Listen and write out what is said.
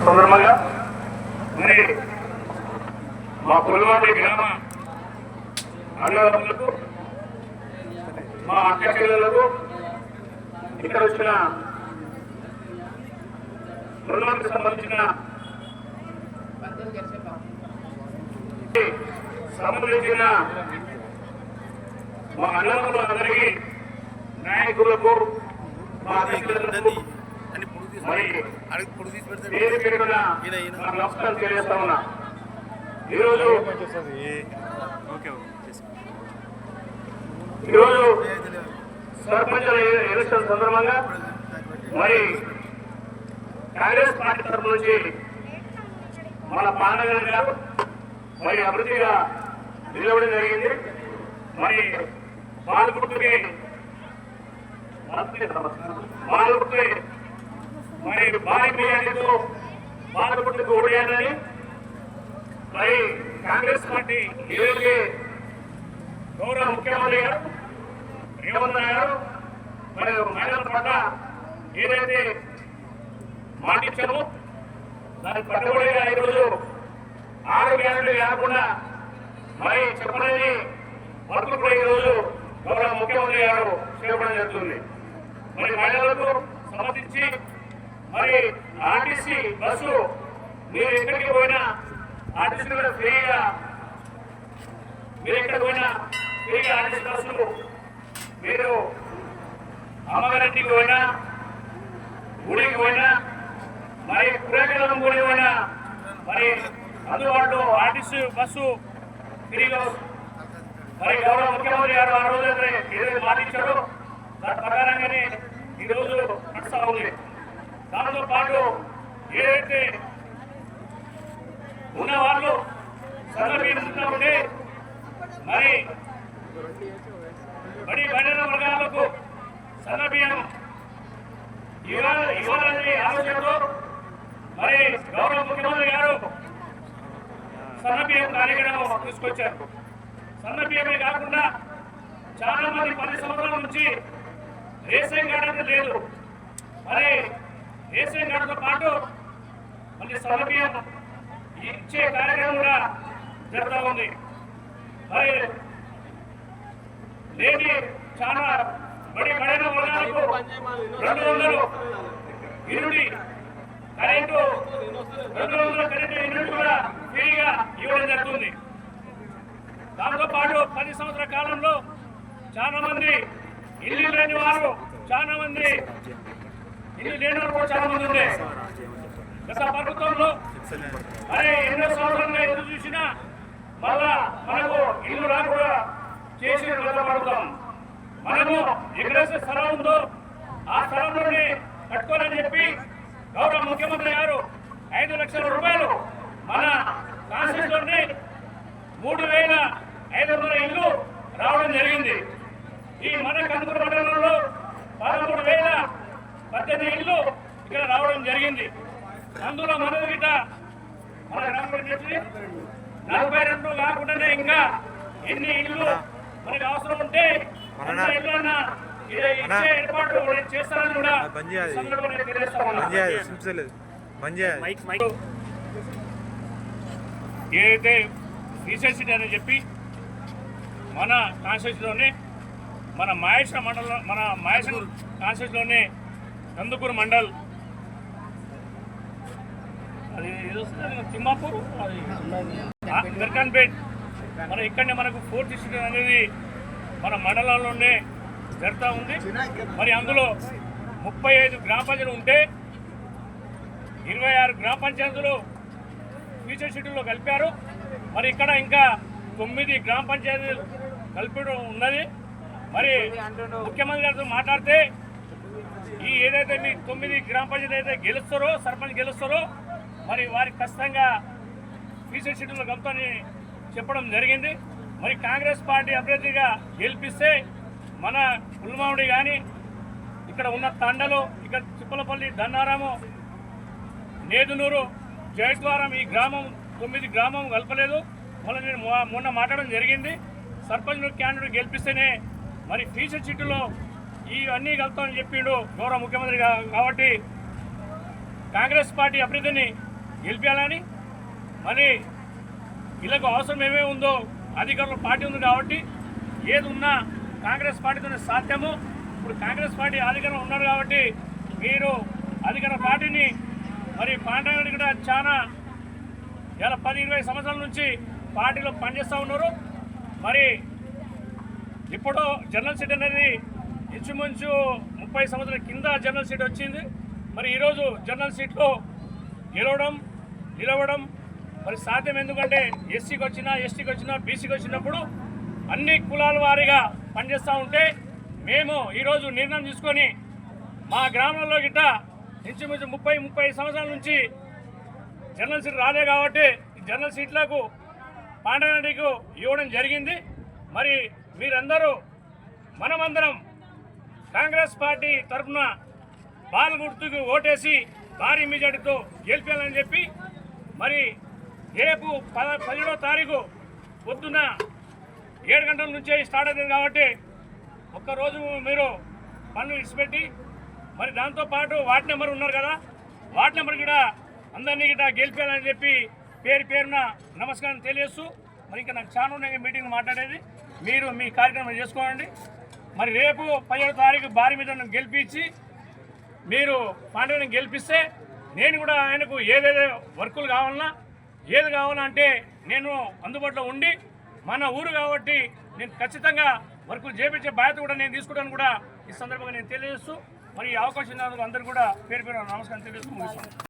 సందర్భంగా మరి మా పులిమాటి గ్రామ అన్నదమ్ములకు మా అక్క చెల్లెలకు ఇక్కడ వచ్చిన పులిమాటికి సంబంధించిన సంబంధించిన మా అన్నదమ్ములు అందరికీ నాయకులకు మా అధ్యక్షులకు మరి పేరు పేరున నమస్కారం తెలియజేస్తా ఉన్నా. ఈరోజు సర్పంచ్ ఎలక్షన్ సందర్భంగా మరి కాంగ్రెస్ పార్టీ తరఫు నుంచి మన పాండగర్ గారు మరి అభివృద్ధిగా నిలవడం జరిగింది. మరి పాల్గొట్టుకి మరి భారీ బిర్యానీతో పాల్గొట్టుకు ఓడియాలని మరి కాంగ్రెస్ పార్టీ ఈరోజు గౌరవ ముఖ్యమంత్రి గారు రేవంత్ గారు మరి మహిళల పట్ల ఏదైతే మాటిచ్చామో దాని కట్టుబడిగా ఈరోజు 6 గ్యారెంటీలు లేకుండా మరి చెప్పలేని వర్కులు కూడా ఈరోజు గౌరవ ముఖ్యమంత్రి గారు చేపట్టడం జరుగుతుంది. మరి మహిళలకు సమర్థించి మరి ఆర్టీసీ బస్సు మీరు ఎక్కడికి పోయినా ఆర్టీసీ కూడా ఫ్రీగా మీరు ఎక్కడికి పోయినా ఫ్రీగా ఆర్టీసీ బస్సులు మీరు అమ్మగారింటికి పోయినా గుడికి పోయినా మరి పురాకలం గుడి పోయినా మరి అందుబాటులో ఆర్టీసీ బస్సు ఫ్రీగా మరి గౌరవ ముఖ్యమంత్రి గారు ఆ రోజు ఏదైతే మాటించారో దాని ప్రకారంగానే ఈరోజు నడుస్తూ ఉంది. దానితో పాటు ఏదైతే ఉన్న వాళ్ళు సన్నబియ్యం ఉంటే మరి బడిన వర్గాలకు సన్నబియ్యం ఇవ్వాలని ఆలోచనతో మరి గౌరవ ముఖ్యమంత్రి గారు సన్నబియ్యం కార్యక్రమం తీసుకొచ్చారు. సన్నబియ్యమే కాకుండా చాలా మంది 10 సంవత్సరాల నుంచి రేషన్ కార్డు అంటే లేదు. మరి రేషన్ కార్డుతో పాటు మళ్ళీ సన్నబియ్యం ఇచ్చే కార్యక్రమం కూడా జరుగుతూ ఉంది. మరి లేని చాలా బడిన వర్గాలకు 200 యూనిట్ కరెంటు 200 కరెంటు యూనిట్ కూడా ఫ్రీగా ఇవ్వడం జరుగుతుంది. దాంతో పాటు 10 సంవత్సరాల కాలంలో చాలా మంది ఇల్లు లేని వారు చాలా మంది ఇల్లు లేని వారు కూడా చాలా మంది ఉండే గత ప్రభుత్వంలో మరి ఎన్నో సంవత్సరాలుగా ఎదురు చూసినా మళ్ళా మనకు ఇల్లు రాకుండా చేసి నిలబడతాం. మనము ఎక్కడైతే స్థలం ఉందో ఆ స్థలంలోనే కట్టుకోవాలని చెప్పి గౌరవ ముఖ్యమంత్రి గారు 5 లక్షల రూపాయలు మన కాన్స్టిట్యూన్సీలోనే 3,500 ఇల్లు రావడం జరిగింది. ఈ మన కందుకూరు మండలంలో 13,018 ఇల్లు ఇక్కడ రావడం జరిగింది. అందులో మన గిట్ట మన గ్రామం 42 కాకుండానే ఇంకా ఎన్ని ఇల్లు మనకి అవసరం ఉంటే ఇచ్చే ఏర్పాటు చేస్తారని కూడా ఏదైతే రీసెన్సిటీ అని చెప్పి మన కాన్స్టిట్యూన్సీలోనే మన మహేశ్వర మండలం మన మహేశ్వర కాన్స్టిట్యూన్సీలోనే కందుకూరు మండల్ అది తిమ్మాపూర్ అది గర్ఖాన్పేట్ మన ఇక్కడనే మనకు 4th డిస్ట్రిక్ట్ అనేది మన మండలంలోనే జరుగుతూ ఉంది. మరి అందులో 35 గ్రామ పంచాయతీలు ఉంటే 26 గ్రామ పంచాయతీలు ఫ్యూచర్ షెడ్యూల్లో కలిపారు. మరి ఇక్కడ ఇంకా 9 గ్రామ పంచాయతీలు కలిపడం ఉన్నది. మరి ముఖ్యమంత్రి గారితో మాట్లాడితే ఈ ఏదైతే మీ 9 గ్రామ పంచాయతీ అయితే గెలుస్తారో సర్పంచ్ గెలుస్తారో మరి వారికి ఖచ్చితంగా ఫ్యూచర్ షెడ్యూల్లో కలుపుతారని చెప్పడం జరిగింది. మరి కాంగ్రెస్ పార్టీ అభ్యర్థిగా గెలిపిస్తే మన పుల్మామిడి కానీ ఇక్కడ ఉన్న తండలు ఇక్కడ చిప్పలపల్లి దన్నారాము నేదునూరు జయద్వారం ఈ గ్రామం 9 గ్రామం కలపలేదు. మళ్ళీ నేను మొన్న మాట్లాడడం జరిగింది. సర్పంచ్ క్యాండిడేట్ గెలిపిస్తేనే మరి ఫ్యూచర్ షెడ్యూల్లో ఇవన్నీ కలుపుతామని చెప్పిండు గౌరవ ముఖ్యమంత్రి. కాబట్టి కాంగ్రెస్ పార్టీ అభ్యర్థిని గెలిపించాలని, మరి వీళ్ళకు అవసరం ఏమేమి ఉందో అధికారంలో పార్టీ ఉంది కాబట్టి ఏది ఉన్నా కాంగ్రెస్ పార్టీతోనే సాధ్యము. ఇప్పుడు కాంగ్రెస్ పార్టీ అధికారంలో ఉన్నారు కాబట్టి మీరు అధికార పార్టీని మరి పాండ్రంగారెడ్డి కూడా చాలా ఇలా 10-20 సంవత్సరాల నుంచి పార్టీలో పనిచేస్తూ ఉన్నారు. మరి ఇప్పుడు జనరల్ సీట్ అనేది ఇంచుమించు 30 సంవత్సరాల కింద జనరల్ సీట్ వచ్చింది. మరి ఈరోజు జనరల్ సీట్లో నిలవడం మరి సాధ్యం. ఎందుకంటే ఎస్సీకి వచ్చినా, ఎస్టీకి వచ్చినా, బీసీకి వచ్చినప్పుడు అన్ని కులాల వారీగా పనిచేస్తూ ఉంటే మేము ఈరోజు నిర్ణయం తీసుకొని మా గ్రామంలో గిట్ట ఇంచుమించు 30 సంవత్సరాల నుంచి జనరల్ సీట్ రాలే కాబట్టి జనరల్ సీట్లకు పాండ్రంగారెడ్డికి ఇవ్వడం జరిగింది. మరి మీరందరూ మనమందరం కాంగ్రెస్ పార్టీ తరఫున బాల్ గుర్తుకు ఓటేసి భారీ మెజార్టీతో గెలిపాలని చెప్పి మరి రేపు 17వ తారీఖు పొద్దున్న 7 గంటల నుంచే స్టార్ట్ అవుతుంది కాబట్టి ఒక్కరోజు మీరు పనులు ఇచ్చిపెట్టి మరి దాంతోపాటు వార్డు నెంబర్ ఉన్నారు కదా, వార్డు నెంబర్ కూడా అందరినీ గిట్ట గెలిపాలని చెప్పి పేరున నమస్కారం తెలియజేస్తూ మరి ఇంకా నాకు చాలా ఉన్నాయి మీటింగ్ మాట్లాడేది. మీరు మీ కార్యక్రమం చేసుకోండి. మరి రేపు 17వ తారీఖు భారీ మీద గెలిపించి మీరు పాండ్రంగారెడ్డిని గెలిపిస్తే నేను కూడా ఆయనకు ఏదేదో వర్కులు కావాలన్నా ఏది కావాలంటే నేను అందుబాటులో ఉండి మన ఊరు కాబట్టి నేను ఖచ్చితంగా వర్కులు చేపించే బాధ్యత కూడా నేను తీసుకుంటాను కూడా ఈ సందర్భంగా నేను తెలియజేస్తూ మరి ఈ అవకాశం అందరూ కూడా పేరు నమస్కారం తెలియజేస్తూ ముగిస్తాను.